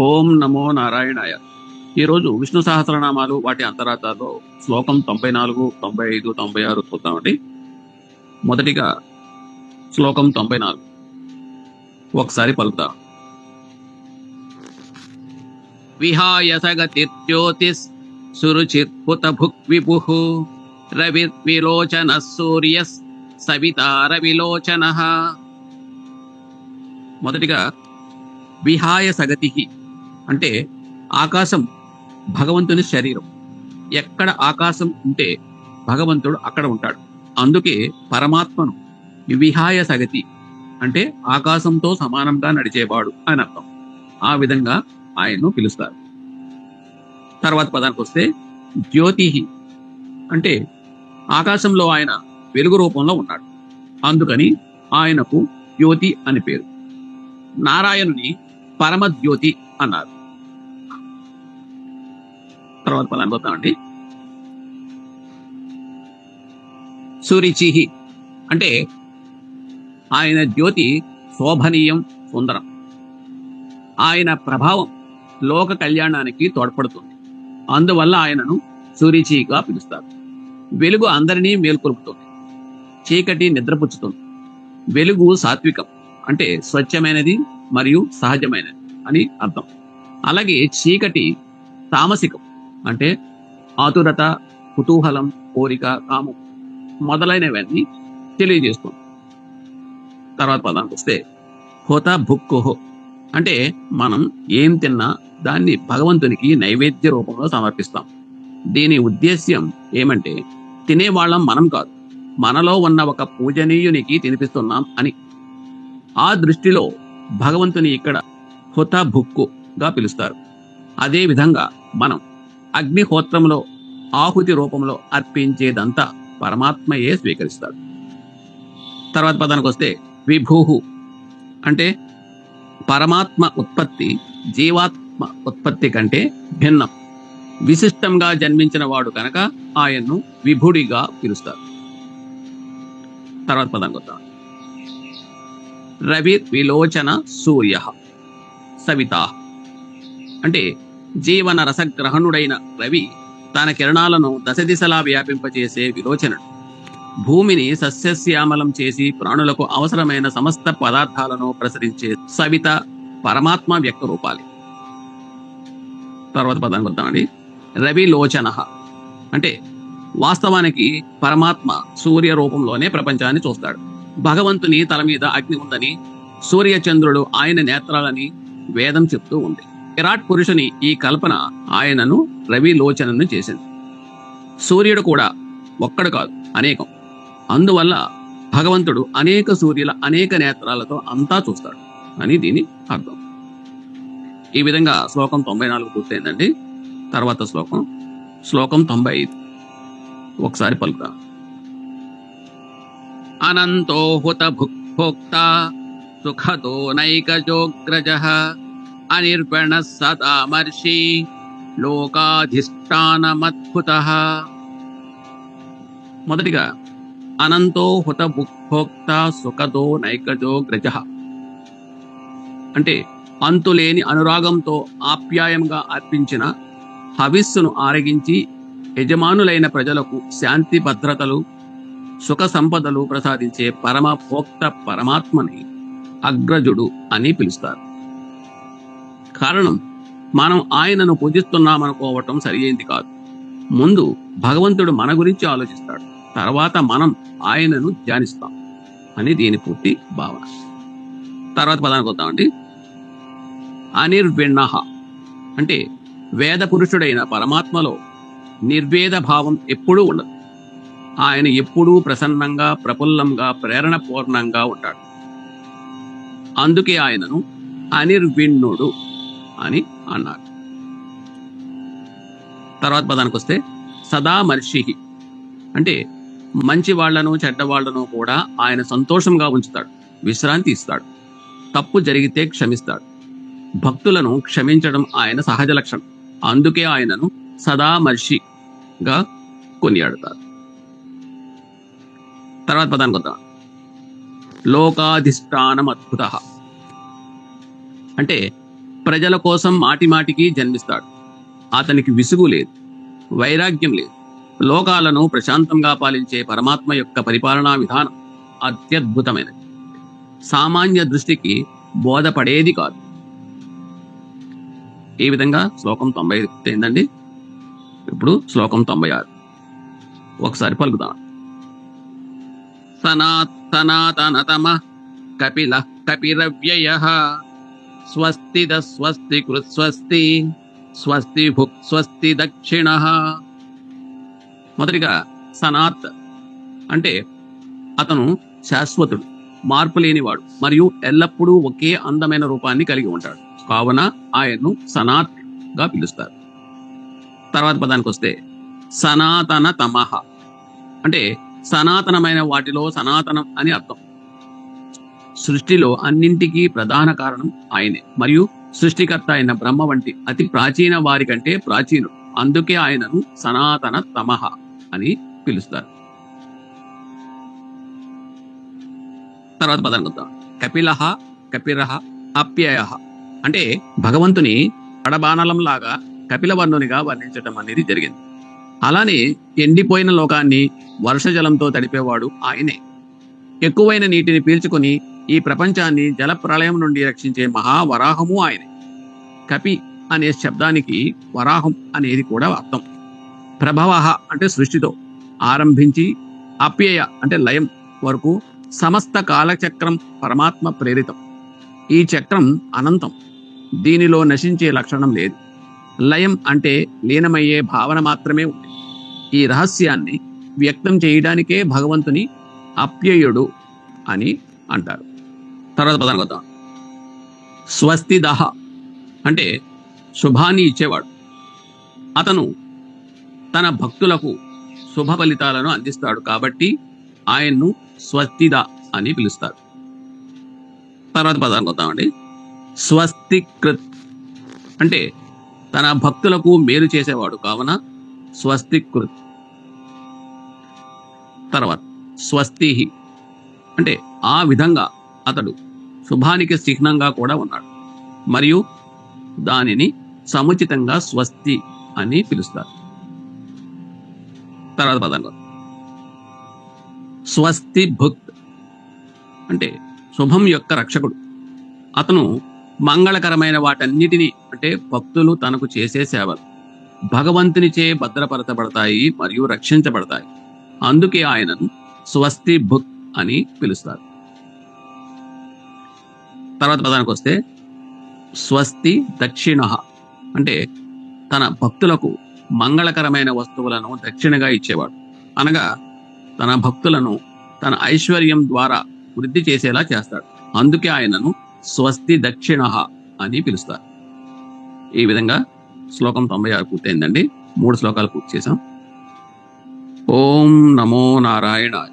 ఓం నమో నారాయణాయ. ఈరోజు విష్ణు సహస్రనామాలు వాటి అంతరార్థాల్లో శ్లోకం 94, 95, 96 చూద్దామండి. మొదటిగా శ్లోకం 94 ఒకసారి పలుకుతాం. విహాయ సగతిర్జ్యోతిస్ సురుచిర్పుత భుక్ విభుః రవిర్విలోచన సూర్యస్ సవితార విలోచన. మొదటిగా విహాయ సగతికి అంటే ఆకాశం భగవంతుని శరీరం. ఎక్కడ ఆకాశం ఉంటే భగవంతుడు అక్కడ ఉంటాడు. అందుకే పరమాత్మను విహాయ సగతి అంటే ఆకాశంతో సమానంగా నడిచేవాడు అని అర్థం. ఆ విధంగా ఆయన్ను పిలుస్తారు. తర్వాత పదానికి వస్తే జ్యోతి అంటే ఆకాశంలో ఆయన వెలుగు రూపంలో ఉన్నాడు. అందుకని ఆయనకు జ్యోతి అని పేరు. నారాయణుని పరమజ్యోతి అన్నారు. తర్వాత పదాన్ని పోతామండి. సురుచి అంటే ఆయన జ్యోతి శోభనీయం, సుందరం. ఆయన ప్రభావం లోక కళ్యాణానికి తోడ్పడుతుంది. అందువల్ల ఆయనను సురుచిగా పిలుస్తారు. వెలుగు అందరినీ మేల్కొల్పుతుంది, చీకటి నిద్రపుచ్చుతుంది. వెలుగు సాత్వికం అంటే స్వచ్ఛమైనది మరియు సహజమైనది అని అర్థం. అలాగే చీకటి తామసికం అంటే ఆతురత, కుతూహలం, కోరిక, కామం మొదలైనవన్నీ తెలియజేస్తుంది. తర్వాత పదానికి వస్తే హోత భుక్కుహో అంటే మనం ఏం తిన్నా దాన్ని భగవంతునికి నైవేద్య రూపంలో సమర్పిస్తాం. దీని ఉద్దేశ్యం ఏమంటే తినేవాళ్ళం మనం కాదు, మనలో ఉన్న ఒక పూజనీయునికి తినిపిస్తున్నాం అని. ఆ దృష్టిలో భగవంతుని ఇక్కడ హుత భుక్కుగా పిలుస్తారు. అదే విధంగా మనం అగ్నిహోత్రంలో ఆహుతి రూపంలో అర్పించేదంతా పరమాత్మయే స్వీకరిస్తాడు. తర్వాత పదానికి వస్తే విభూహు అంటే పరమాత్మ ఉత్పత్తి జీవాత్మ ఉత్పత్తి కంటే భిన్నం, విశిష్టంగా జన్మించిన వాడు కనుక ఆయన్ను విభుడిగా పిలుస్తారు. తర్వాత పదానికి వద్దాం. రవి విలోచన సూర్య సవితా అంటే జీవన రసగ్రహణుడైన రవి తన కిరణాలను దశ దిశలా వ్యాపింపచేసే విలోచనుడు. భూమిని సస్యశ్యామలం చేసి ప్రాణులకు అవసరమైన సమస్త పదార్థాలను ప్రసరించే సవిత పరమాత్మ వ్యక్త రూపాలి. తర్వాత పదానికి వద్దామండి. రవిలోచన అంటే వాస్తవానికి పరమాత్మ సూర్య రూపంలోనే ప్రపంచాన్ని చూస్తాడు. భగవంతుని తల మీద అగ్ని ఉందని, సూర్యచంద్రుడు ఆయన నేత్రాలని వేదం చెప్తూ ఉంది. విరాట్ పురుషుని ఈ కల్పన ఆయనను రవిలోచనను చేసింది. సూర్యుడు కూడా ఒక్కడు కాదు, అనేకం. అందువల్ల భగవంతుడు అనేక సూర్యుల అనేక నేత్రాలతో అంతా చూస్తాడు అని దీని అర్థం. ఈ విధంగా శ్లోకం 94 పూర్తయిందండి. తర్వాత శ్లోకం 95 ఒకసారి పలుకుతా. అనంతో హుత భుక్భోక్త సుఖదో నైకజోగ్రజః అనిర్వణ సదామర్షి లోకాధిష్టానమద్భుతః. మొదటిగా అనంతో హుత భుక్భోక్త సుఖదో నైకజోగ్రజః అంటే అంతులేని అనురాగంతో ఆప్యాయంగా అర్పించిన హవిస్సును ఆరగించి యజమానులైన ప్రజలకు శాంతి భద్రతలు సుఖ సంపదలు ప్రసాదించే పరమ భోక్త పరమాత్మని అగ్రజుడు అని పిలుస్తారు. కారణం మనం ఆయనను పూజిస్తున్నామనుకోవటం సరియైంది కాదు. ముందు భగవంతుడు మన గురించి ఆలోచిస్తాడు, తర్వాత మనం ఆయనను ధ్యానిస్తాం అని దీని పూర్తి భావన. తర్వాత పదానికి వద్దామండి. అనిర్విణ అంటే వేద పురుషుడైన పరమాత్మలో నిర్వేద భావం ఎప్పుడూ ఉండదు. ఆయన ఎప్పుడూ ప్రసన్నంగా, ప్రఫుల్లంగా, ప్రేరణపూర్ణంగా ఉంటాడు. అందుకే ఆయనను అనిర్విణ్ణుడు అని అన్నారు. తర్వాత పదానికి వస్తే సదామర్షి అంటే మంచి వాళ్లను చెడ్డవాళ్లను కూడా ఆయన సంతోషంగా ఉంచుతాడు, విశ్రాంతి ఇస్తాడు. తప్పు జరిగితే క్షమిస్తాడు. భక్తులను క్షమించడం ఆయన సహజ లక్షణం. అందుకే ఆయనను సదామర్షిగా కొనియాడుతారు. తర్వాత పదానికి వద్దాం. లోకాధిష్టానం అద్భుత అంటే ప్రజల కోసం మాటిమాటికి జన్మిస్తాడు. అతనికి విసుగు లేదు, వైరాగ్యం లేదు. లోకాలను ప్రశాంతంగా పాలించే పరమాత్మ యొక్క పరిపాలనా విధానం అత్యద్భుతమైనది. సామాన్య దృష్టికి బోధపడేది కాదు. ఈ విధంగా శ్లోకం 95 పూర్తయిందండి. ఇప్పుడు శ్లోకం 96 ఒకసారి పలుకుదాం. సనాతనతమ కపిల కపిరవ్యయ స్వస్తిద స్వస్తి కృత్స్వస్తి స్వస్తి భుక్ స్వస్తి దక్షిణ. మొదటిగా సనాత్ అంటే అతను శాశ్వతుడు, మార్పు లేనివాడు మరియు ఎల్లప్పుడూ ఒకే అందమైన రూపాన్ని కలిగి ఉంటాడు. కావున ఆయన్ను సనాత్ గా పిలుస్తారు. తర్వాత పదానికి వస్తే సనాతన తమః అంటే సనాతనమైన వాటిలో సనాతనం అని అర్థం. సృష్టిలో అన్నింటికీ ప్రధాన కారణం ఆయనే మరియు సృష్టికర్త అయిన బ్రహ్మ వంటి అతి ప్రాచీన వారి కంటే ప్రాచీనుడు. అందుకే ఆయనను సనాతన తమః అని పిలుస్తారు. తర్వాత పదానికి వద్దాం. కపిలః కపిరః అప్యయః అంటే భగవంతుని పడబాణలంలాగా కపిలవర్ణునిగా వర్ణించటం అనేది జరిగింది. అలానే ఎండిపోయిన లోకాన్ని వర్షజలంతో తడిపేవాడు ఆయనే. ఎక్కువైన నీటిని పీల్చుకొని ఈ ప్రపంచాన్ని జల ప్రళయం నుండి రక్షించే మహావరాహము ఆయనే. కపి అనే శబ్దానికి వరాహం అనేది కూడా అర్థం. ప్రభవ అంటే సృష్టితో ఆరంభించి అప్యయ అంటే లయం వరకు సమస్త కాలచక్రం పరమాత్మ ప్రేరితం. ఈ చక్రం అనంతం, దీనిలో నశించే లక్షణం లేదు. లయం అంటే లీనమయ్యే భావన మాత్రమే ఉంది. ఈ రహస్యాన్ని వ్యక్తం చేయడానికే భగవంతుని అప్యయుడు అని అంటారు. తర్వాత పదానికి వద్దాం. స్వస్తిదః అంటే శుభాన్ని ఇచ్చేవాడు. అతను తన భక్తులకు శుభ ఫలితాలను అందిస్తాడు కాబట్టి ఆయన్ను స్వస్తిద అని పిలుస్తారు. తర్వాత పదానికి వద్దామండి. స్వస్తికృత్ అంటే తన భక్తులకు మేలు చేసేవాడు కావున స్వస్తికృత్. తర్వాత స్వస్తిహి అంటే ఆ విధంగా అతడు శుభానికి చిహ్నంగా కూడా ఉన్నాడు మరియు దానిని సముచితంగా స్వస్తి అని పిలుస్తారు. తర్వాత పదంలో స్వస్తి భుక్ అంటే శుభం యొక్క రక్షకుడు. అతను మంగళకరమైన వాటన్నిటినీ అంటే భక్తులు తనకు చేసే సేవలు భగవంతునిచే భద్రపరచబడతాయి మరియు రక్షించబడతాయి. అందుకే ఆయనను స్వస్తి భుక్ అని పిలుస్తారు. తర్వాత పదానికి వస్తే స్వస్తి దక్షిణ అంటే తన భక్తులకు మంగళకరమైన వస్తువులను దక్షిణగా ఇచ్చేవాడు. అనగా తన భక్తులను తన ఐశ్వర్యం ద్వారా వృద్ధి చేసేలా చేస్తాడు. అందుకే ఆయనను స్వస్తి దక్షిణ అని పిలుస్తారు. ఈ విధంగా శ్లోకం 96 పూర్తయిందండి. 3 శ్లోకాలు పూర్తి చేశాం. ఓం నమో నారాయణాయ.